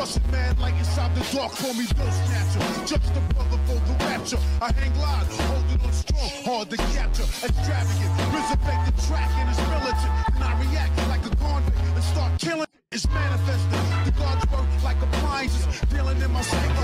Bustin' mad like inside the dark, call me Bill Snatcher. Just the brother for the rapture. I hang live, holding on strong, hard to capture. Extravagant, resurrect the track and it's militant. And I react like a convict and start killing. It's manifested. The gods work like appliances, dealing in my psyche.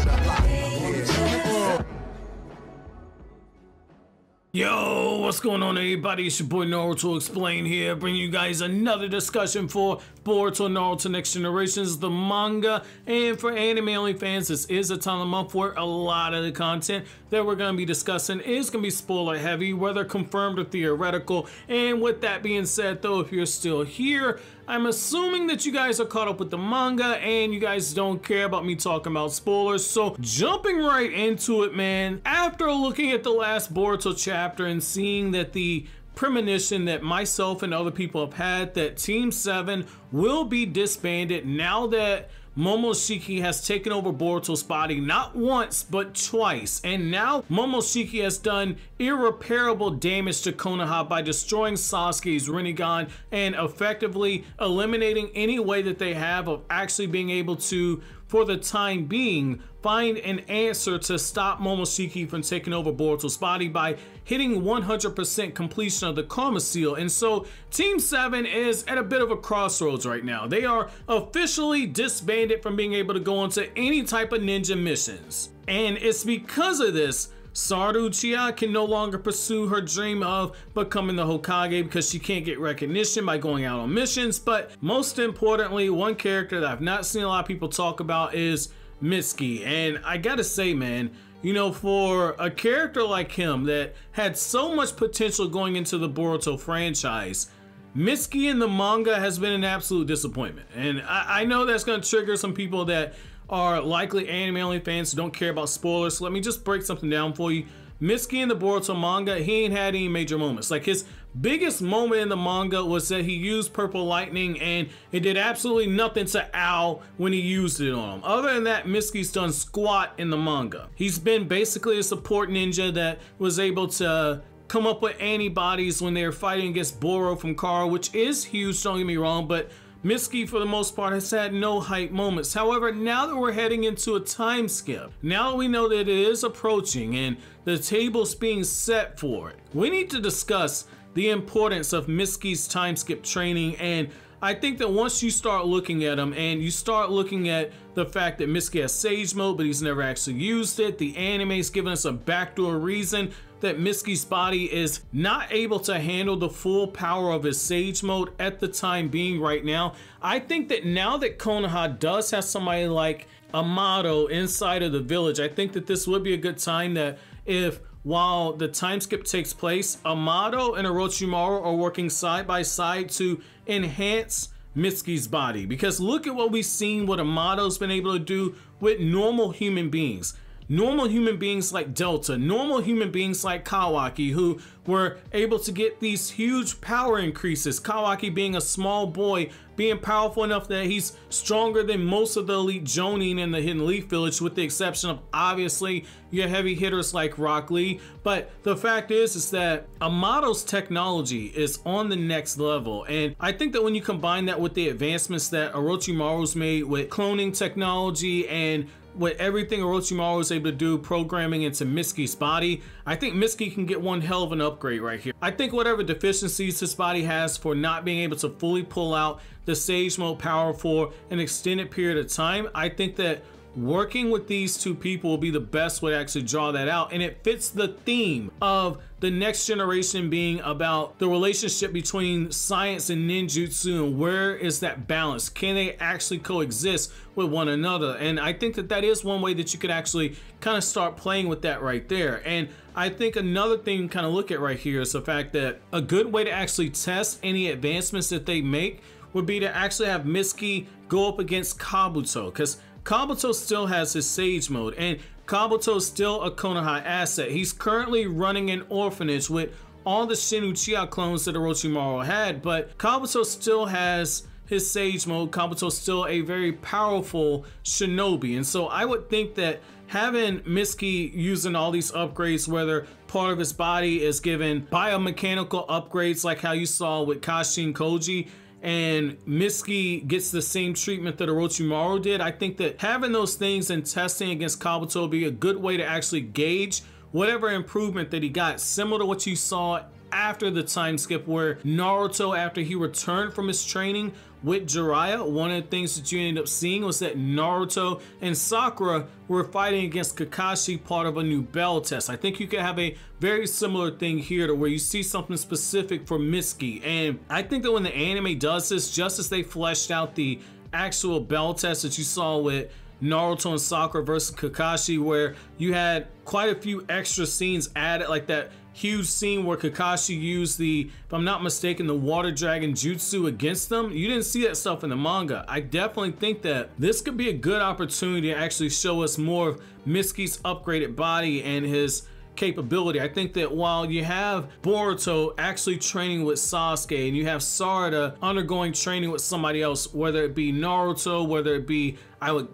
Yo, what's going on everybody? It's your boy Naruto Explain here, bringing you guys another discussion for Boruto Naruto Next Generations, the manga. And for anime only fans, this is a time of the month where a lot of the content that we're going to be discussing is going to be spoiler heavy, whether confirmed or theoretical. And with that being said though, if you're still here, I'm assuming that you guys are caught up with the manga and you guys don't care about me talking about spoilers. So jumping right into it, man, after looking at the last Boruto chapter and seeing that the premonition that myself and other people have had that Team 7 will be disbanded now that Momoshiki has taken over Boruto's body not once but twice, and now Momoshiki has done irreparable damage to Konoha by destroying Sasuke's Rinnegan and effectively eliminating any way that they have of actually being able to, for the time being, find an answer to stop Momoshiki from taking over Boruto's body by hitting 100% completion of the Karma Seal. And so Team 7 is at a bit of a crossroads right now. They are officially disbanded from being able to go into any type of ninja missions. And it's because of this Saru Uchiha can no longer pursue her dream of becoming the Hokage because she can't get recognition by going out on missions. But most importantly, one character that I've not seen a lot of people talk about is Mitsuki. And I gotta say, man, you know, for a character like him that had so much potential going into the Boruto franchise, Mitsuki in the manga has been an absolute disappointment. And I know that's gonna trigger some people that are likely anime only fans who don't care about spoilers. So let me just break something down for you. Mitsuki in the Boruto manga, he ain't had any major moments. Like, his biggest moment in the manga was that he used purple lightning and it did absolutely nothing to Ao when he used it on him. Other than that, Mitsuki's done squat in the manga. He's been basically a support ninja that was able to come up with antibodies when they were fighting against Boro from Kara, which is huge, don't get me wrong, but Mitsuki, for the most part, has had no hype moments. However, now that we're heading into a time skip, now that we know that it is approaching and the table's being set for it, we need to discuss the importance of Mitsuki's time skip training. And I think that once you start looking at him and you start looking at the fact that Mitsuki has Sage Mode, but he's never actually used it, the anime's giving us a backdoor reason that Mitsuki's body is not able to handle the full power of his Sage Mode at the time being right now. I think that now that Konoha does have somebody like Amado inside of the village, I think that this would be a good time that if, while the time skip takes place, Amado and Orochimaru are working side by side to enhance Mitsuki's body. Because look at what we've seen, what Amado's been able to do with normal human beings. Normal human beings like Delta, normal human beings like Kawaki, who were able to get these huge power increases. Kawaki being a small boy, being powerful enough that he's stronger than most of the elite Jonin in the Hidden Leaf Village, with the exception of obviously your heavy hitters like Rock Lee. But the fact is that Amado's technology is on the next level. And I think that when you combine that with the advancements that Orochimaru's made with cloning technology and with everything Orochimaru was able to do programming into Mitsuki's body, I think Mitsuki can get one hell of an upgrade right here. I think whatever deficiencies his body has for not being able to fully pull out the Sage Mode power for an extended period of time, I think that working with these two people will be the best way to actually draw that out. And it fits the theme of the next generation being about the relationship between science and ninjutsu, and where is that balance? Can they actually coexist with one another? And I think that that is one way that you could actually kind of start playing with that right there. And I think another thing to kind of look at right here is the fact that a good way to actually test any advancements that they make would be to actually have Mitsuki go up against Kabuto, because Kabuto still has his Sage Mode, and Kabuto is still a Konoha asset. He's currently running an orphanage with all the Shin Uchiha clones that Orochimaru had, but Kabuto still has his Sage Mode. Kabuto's still a very powerful shinobi, and so I would think that having Mitsuki using all these upgrades, whether part of his body is given biomechanical upgrades like how you saw with Kashin Koji, and Mitsuki gets the same treatment that Orochimaru did, I think that having those things and testing against Kabuto would be a good way to actually gauge whatever improvement that he got, similar to what you saw after the time skip where Naruto, after he returned from his training with Jiraiya, one of the things that you ended up seeing was that Naruto and Sakura were fighting against Kakashi, part of a new bell test. I think you could have a very similar thing here to where you see something specific for Mitsuki, and I think that when the anime does this, just as they fleshed out the actual bell test that you saw with Naruto and Sakura versus Kakashi, where you had quite a few extra scenes added, like that huge scene where Kakashi used the, if I'm not mistaken, the water dragon jutsu against them. You didn't see that stuff in the manga. I definitely think that this could be a good opportunity to actually show us more of Mitsuki's upgraded body and his capability. I think that while you have Boruto actually training with Sasuke and you have Sarada undergoing training with somebody else, whether it be Naruto, whether it be,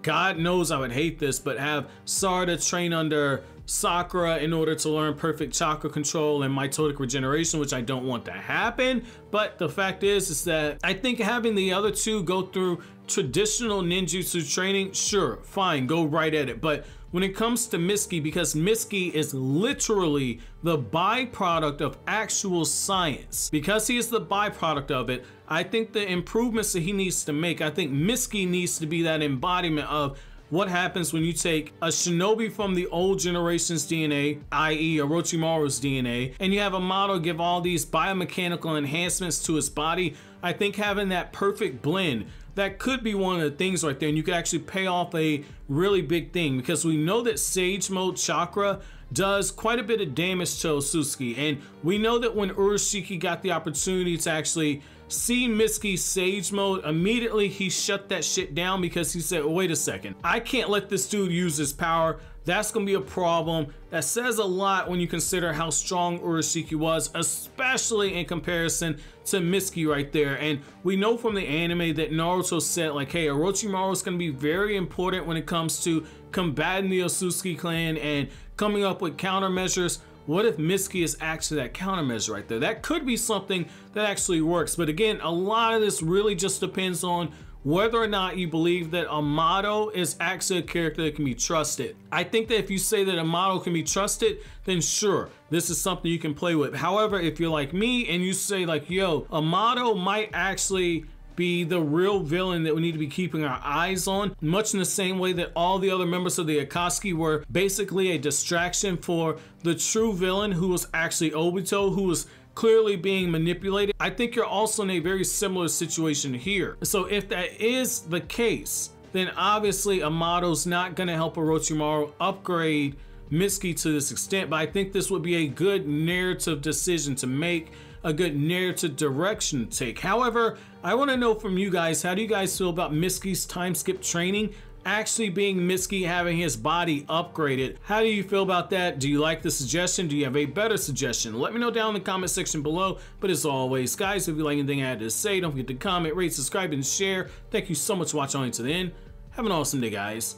God knows I would hate this, but have Sarada train under Sakura in order to learn perfect chakra control and mitotic regeneration, which I don't want to happen. But the fact is that I think having the other two go through traditional ninjutsu training, sure, fine, go right at it. But when it comes to Mitsuki, because Mitsuki is literally the byproduct of actual science, because he is the byproduct of it, I think the improvements that he needs to make, I think Mitsuki needs to be that embodiment of what happens when you take a shinobi from the old generation's DNA, i.e. Orochimaru's DNA, and you have Amado give all these biomechanical enhancements to his body. I think having that perfect blend, that could be one of the things right there, and you could actually pay off a really big thing, because we know that Sage Mode Chakra does quite a bit of damage to Otsutsuki, and we know that when BoruShiki got the opportunity to actually see Mitsuki's Sage Mode, immediately he shut that shit down, because he said, wait a second, I can't let this dude use his power. That's gonna be a problem. That says a lot when you consider how strong BoruShiki was, especially in comparison to Mitsuki right there. And we know from the anime that Naruto said, like, hey, Orochimaru is gonna be very important when it comes to combating the Otsutsuki clan and coming up with countermeasures. What if Mitsuki is actually that countermeasure right there? That could be something that actually works. But again, a lot of this really just depends on whether or not you believe that Amado is actually a character that can be trusted. I think that if you say that Amado can be trusted, then sure, this is something you can play with. However, if you're like me and you say like, yo, Amado might actually be the real villain that we need to be keeping our eyes on, much in the same way that all the other members of the Akatsuki were basically a distraction for the true villain, who was actually Obito, who was clearly being manipulated. I think you're also in a very similar situation here. So if that is the case, then obviously Amado's not gonna help Orochimaru upgrade Mitsuki to this extent, but I think this would be a good narrative decision to make, a good narrative direction to take. However, I want to know from you guys, how do you guys feel about Mitsuki's time skip training actually being Mitsuki having his body upgraded? How do you feel about that? Do you like the suggestion? Do you have a better suggestion? Let me know down in the comment section below. But as always, guys, if you like anything I had to say, don't forget to comment, rate, subscribe, and share. Thank you so much for watching all the way to the end. Have an awesome day, guys.